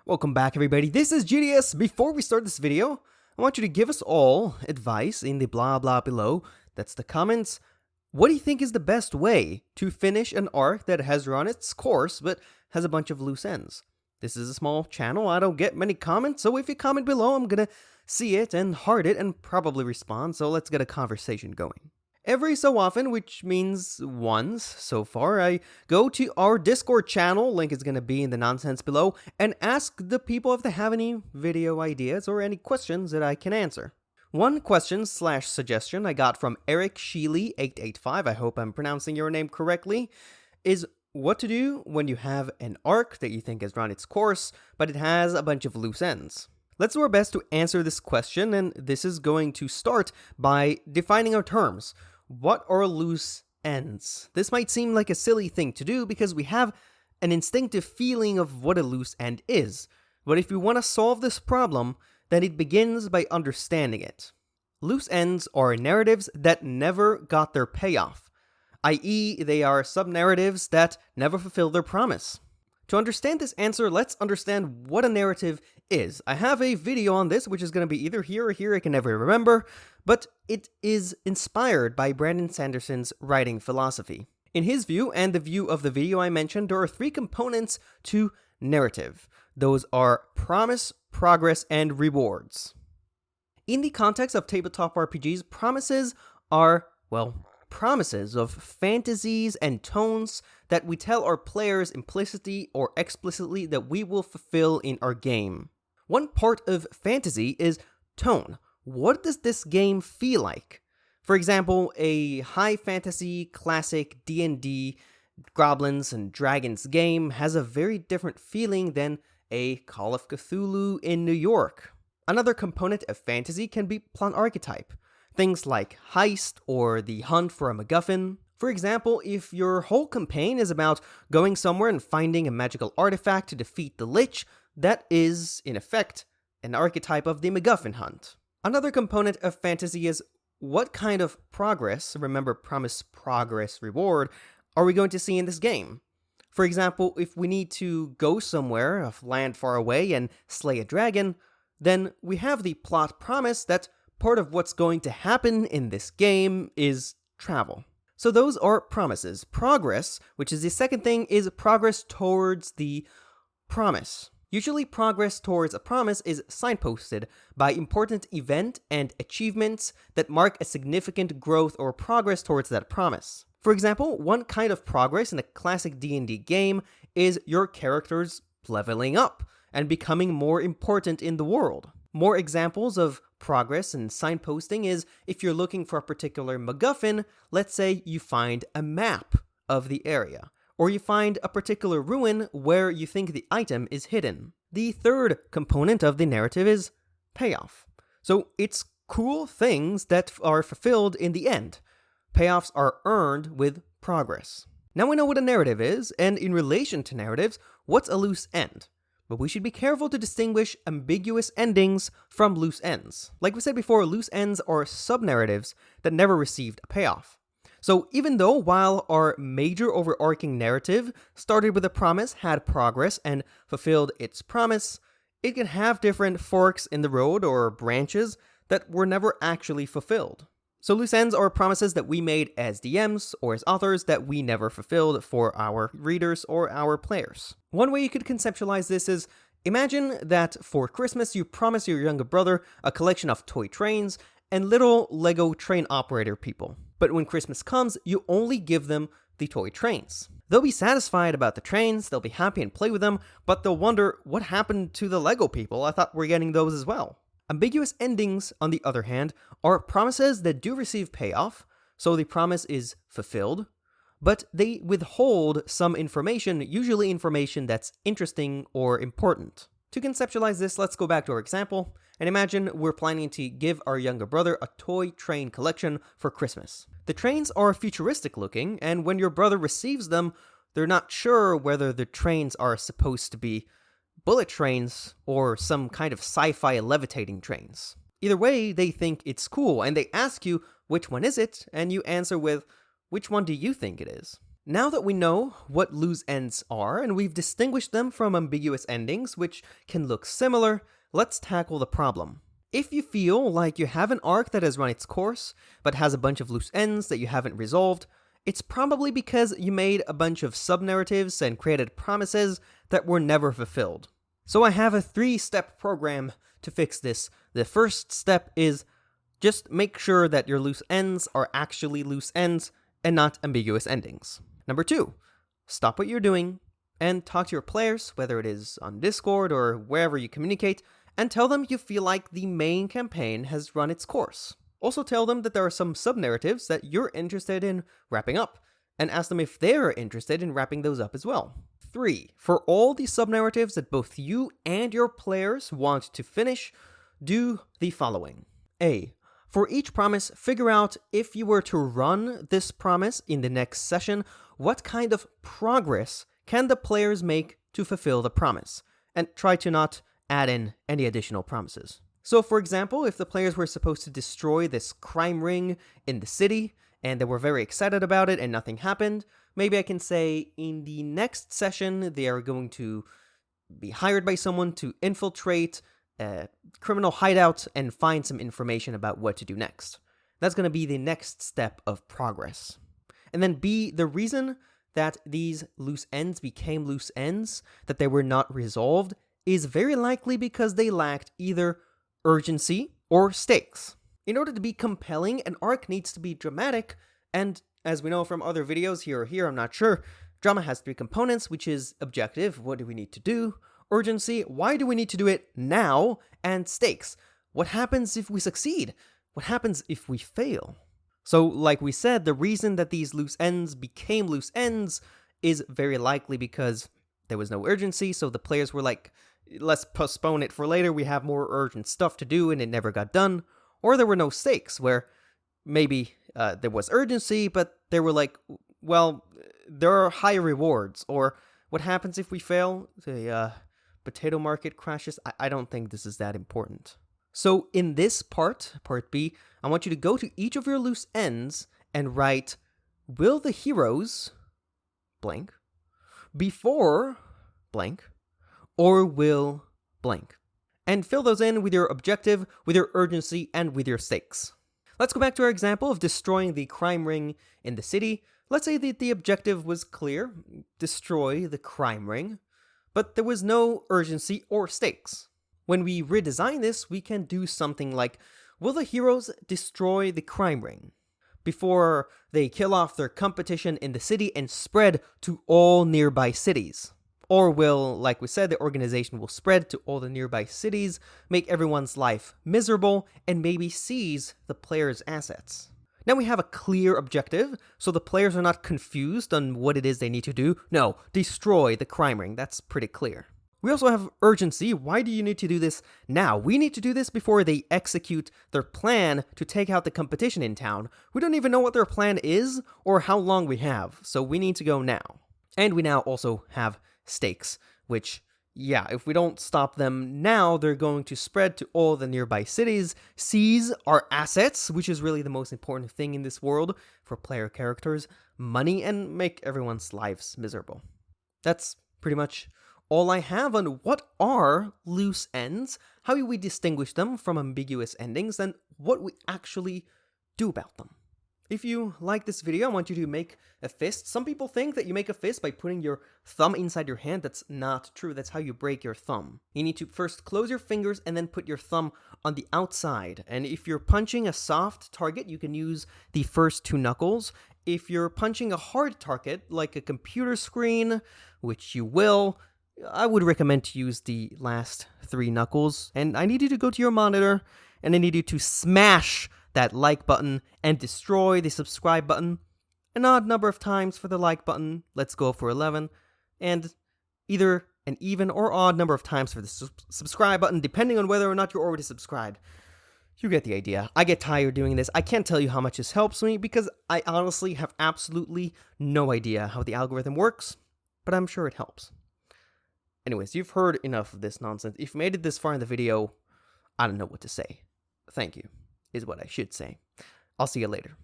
Welcome back, everybody. This is GDS. Before we start this video, I want you to give us all advice in the blah blah below. That's the comments. What do you think is the best way to finish an arc that has run its course but has a bunch of loose ends? This is a small channel. I don't get many comments, so if you comment below, I'm gonna see it and heart it and probably respond. So let's get a conversation going. Every so often, which means once so far, I go to our Discord channel, link is going to be in the nonsense below, and ask the people if they have any video ideas or any questions that I can answer. One question/suggestion I got from Eric Sheely885, I hope I'm pronouncing your name correctly, is what to do when you have an arc that you think has run its course, but it has a bunch of loose ends. Let's do our best to answer this question, and this is going to start by defining our terms. What are loose ends? This might seem like a silly thing to do because we have an instinctive feeling of what a loose end is. But if we want to solve this problem, then it begins by understanding it. Loose ends are narratives that never got their payoff, i.e., they are sub-narratives that never fulfill their promise. To understand this answer, let's understand what a narrative is. I have a video on this, which is going to be either here or here, I can never remember, but it is inspired by Brandon Sanderson's writing philosophy. In his view, and the view of the video I mentioned, there are three components to narrative. Those are promise, progress, and rewards. In the context of tabletop RPGs, promises are, promises of fantasies and tones that we tell our players implicitly or explicitly that we will fulfill in our game. One part of fantasy is tone. What does this game feel like? For example, a high fantasy classic D&D Goblins and Dragons game has a very different feeling than a Call of Cthulhu in New York. Another component of fantasy can be plot archetype. Things like heist or the hunt for a MacGuffin. For example, if your whole campaign is about going somewhere and finding a magical artifact to defeat the Lich, that is, in effect, an archetype of the MacGuffin hunt. Another component of fantasy is what kind of progress, remember promise, progress, reward, are we going to see in this game? For example, if we need to go somewhere, a land far away, and slay a dragon, then we have the plot promise that part of what's going to happen in this game is travel. So those are promises. Progress, which is the second thing, is progress towards the promise. Usually progress towards a promise is signposted by important event and achievements that mark a significant growth or progress towards that promise. For example, one kind of progress in a classic D&D game is your characters leveling up and becoming more important in the world. More examples of progress and signposting is if you're looking for a particular MacGuffin, let's say you find a map of the area, or you find a particular ruin where you think the item is hidden. The third component of the narrative is payoff. So it's cool things that are fulfilled in the end. Payoffs are earned with progress. Now we know what a narrative is, and in relation to narratives, what's a loose end? But we should be careful to distinguish ambiguous endings from loose ends. Like we said before, loose ends are sub-narratives that never received a payoff. So even though while our major overarching narrative started with a promise, had progress, and fulfilled its promise, it can have different forks in the road or branches that were never actually fulfilled. So loose ends are promises that we made as DMs or as authors that we never fulfilled for our readers or our players. One way you could conceptualize this is, imagine that for Christmas you promise your younger brother a collection of toy trains and little Lego train operator people. But when Christmas comes, you only give them the toy trains. They'll be satisfied about the trains, they'll be happy and play with them, but they'll wonder, what happened to the Lego people? I thought we're getting those as well. Ambiguous endings, on the other hand, are promises that do receive payoff, so the promise is fulfilled, but they withhold some information, usually information that's interesting or important. To conceptualize this, let's go back to our example, and imagine we're planning to give our younger brother a toy train collection for Christmas. The trains are futuristic looking, and when your brother receives them, they're not sure whether the trains are supposed to be bullet trains or some kind of sci-fi levitating trains. Either way, they think it's cool, and they ask you, which one is it? And you answer with, which one do you think it is? Now that we know what loose ends are, and we've distinguished them from ambiguous endings, which can look similar, let's tackle the problem. If you feel like you have an arc that has run its course, but has a bunch of loose ends that you haven't resolved, it's probably because you made a bunch of sub-narratives and created promises that were never fulfilled. So I have a 3-step program to fix this. The first step is just make sure that your loose ends are actually loose ends and not ambiguous endings. Number 2, stop what you're doing and talk to your players, whether it is on Discord or wherever you communicate, and tell them you feel like the main campaign has run its course. Also tell them that there are some sub-narratives that you're interested in wrapping up, and ask them if they're interested in wrapping those up as well. 3, for all the sub-narratives that both you and your players want to finish, do the following. A, for each promise, figure out if you were to run this promise in the next session, what kind of progress can the players make to fulfill the promise, and try to not add in any additional promises. So for example, if the players were supposed to destroy this crime ring in the city, and they were very excited about it and nothing happened, maybe I can say in the next session they are going to be hired by someone to infiltrate a criminal hideout and find some information about what to do next. That's going to be the next step of progress. And then B, the reason that these loose ends became loose ends, that they were not resolved, is very likely because they lacked either urgency or stakes. In order to be compelling, an arc needs to be dramatic, and as we know from other videos here or here, I'm not sure, drama has 3 components, which is objective, what do we need to do, urgency, why do we need to do it now, and stakes, what happens if we succeed, what happens if we fail. So like we said, the reason that these loose ends became loose ends is very likely because there was no urgency, so the players were like, let's postpone it for later, we have more urgent stuff to do, and it never got done. Or there were no stakes, where maybe there was urgency, but they were like, well, there are higher rewards, or what happens if we fail? The potato market crashes? I don't think this is that important. So in this part B, I want you to go to each of your loose ends and write, will the heroes blank before blank or will blank, and fill those in with your objective, with your urgency, and with your stakes. Let's go back to our example of destroying the crime ring in the city. Let's say that the objective was clear, destroy the crime ring, but there was no urgency or stakes. When we redesign this, we can do something like, will the heroes destroy the crime ring before they kill off their competition in the city and spread to all nearby cities? Or will, like we said, the organization will spread to all the nearby cities, make everyone's life miserable, and maybe seize the player's assets. Now we have a clear objective, so the players are not confused on what it is they need to do. No, destroy the crime ring, that's pretty clear. We also have urgency. Why do you need to do this now? We need to do this before they execute their plan to take out the competition in town. We don't even know what their plan is or how long we have, so we need to go now. And we now also have stakes, which, yeah, if we don't stop them now, they're going to spread to all the nearby cities, seize our assets, which is really the most important thing in this world for player characters, money, and make everyone's lives miserable. That's pretty much all I have on what are loose ends, how we distinguish them from ambiguous endings, and what we actually do about them. If you like this video, I want you to make a fist. Some people think that you make a fist by putting your thumb inside your hand. That's not true. That's how you break your thumb. You need to first close your fingers and then put your thumb on the outside. And if you're punching a soft target, you can use the first 2 knuckles. If you're punching a hard target, like a computer screen, which you will, I would recommend to use the last 3 knuckles. And I need you to go to your monitor, and I need you to smash that like button and destroy the subscribe button. An odd number of times for the like button, let's go for 11, and either an even or odd number of times for the subscribe button, depending on whether or not you're already subscribed. You get the idea. I get tired doing this. I can't tell you how much this helps me because I honestly have absolutely no idea how the algorithm works, but I'm sure it helps. Anyways, you've heard enough of this nonsense. If you made it this far in the video, I don't know what to say. Thank you, is what I should say. I'll see you later.